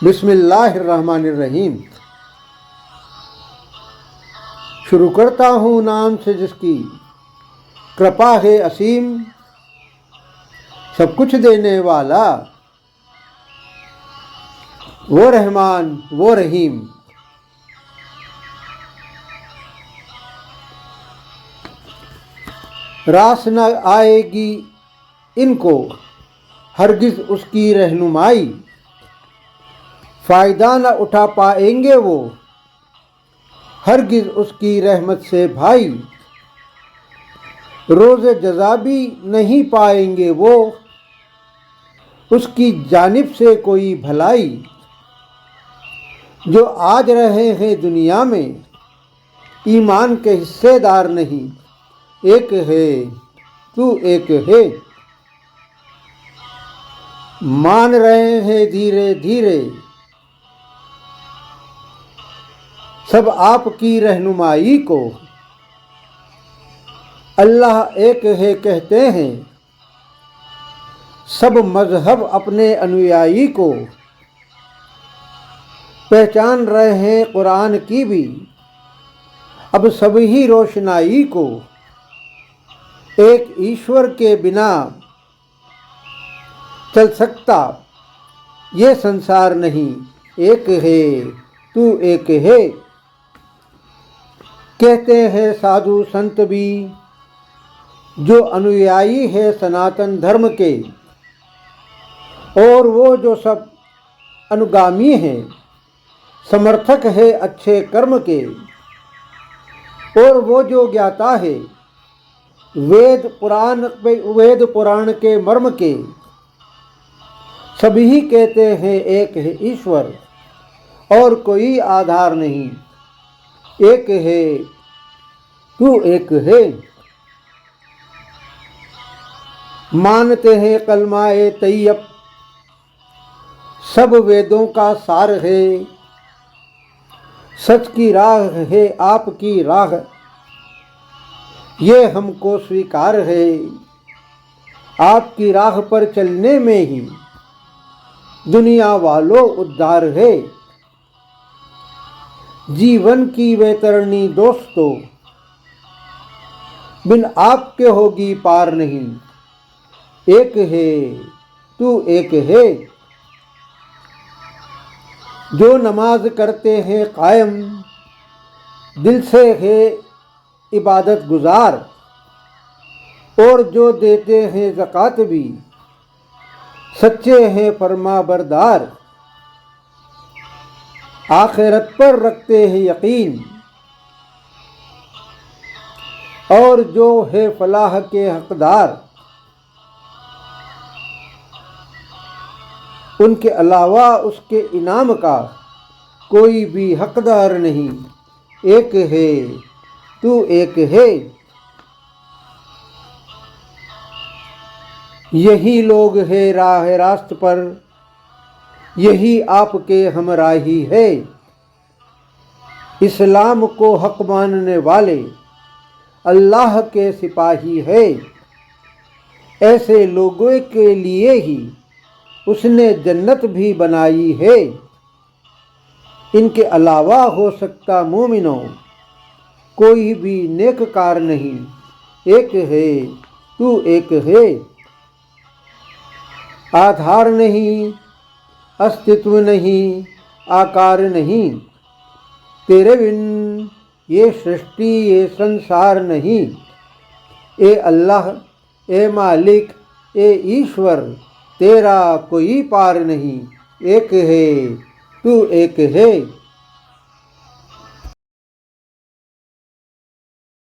बिस्मिल्लाहिर्रहमानिर्रहीम। शुरू करता हूँ नाम से जिसकी कृपा है असीम, सब कुछ देने वाला वो रहमान वो रहीम। रास न आएगी इनको हरगिज़ उसकी रहनुमाई, फ़ायदा न उठा पाएंगे वो हरगिज़ उसकी रहमत से भाई। रोज़ जज़ा भी नहीं पाएंगे वो उसकी जानिब से कोई भलाई। जो आज रहे हैं दुनिया में ईमान के हिस्सेदार नहीं, एक है तू एक है। मान रहे हैं धीरे धीरे सब आपकी रहनुमाई को, अल्लाह एक है कहते हैं सब मजहब अपने अनुयायी को। पहचान रहे हैं कुरान की भी अब सभी रोशनाई को। एक ईश्वर के बिना चल सकता ये संसार नहीं, एक है तू एक है। कहते हैं साधु संत भी जो अनुयायी है सनातन धर्म के, और वो जो सब अनुगामी हैं समर्थक है अच्छे कर्म के। और वो जो ज्ञाता है वेद पुराण के मर्म के, सभी कहते हैं एक है ईश्वर और कोई आधार नहीं, एक है तू एक है। मानते हैं कलमाए तैयब सब वेदों का सार है, सच की राह है आपकी राह ये हमको स्वीकार है। आपकी राह पर चलने में ही दुनिया वालों उद्धार है। जीवन की वैतरणी दोस्तों बिन आपके होगी पार नहीं, एक है तू एक है। जो नमाज करते हैं कायम दिल से है इबादत गुजार, और जो देते हैं ज़कात भी सच्चे हैं फरमा बरदार। आखिरत पर रखते हैं यकीन और जो है फलाह के हकदार। उनके अलावा उसके इनाम का कोई भी हकदार नहीं, एक है तू एक है। यही लोग है राह रास्त पर यही आपके हमराही है। इस्लाम को हक मानने वाले अल्लाह के सिपाही है। ऐसे लोगों के लिए ही उसने जन्नत भी बनाई है। इनके अलावा हो सकता मोमिनों कोई भी नेककार नहीं, एक है तू एक है। आधार नहीं अस्तित्व नहीं आकार नहीं, तेरे बिन ये सृष्टि ये संसार नहीं। ए अल्लाह ए मालिक ए ईश्वर तेरा कोई पार नहीं, एक है तू एक है।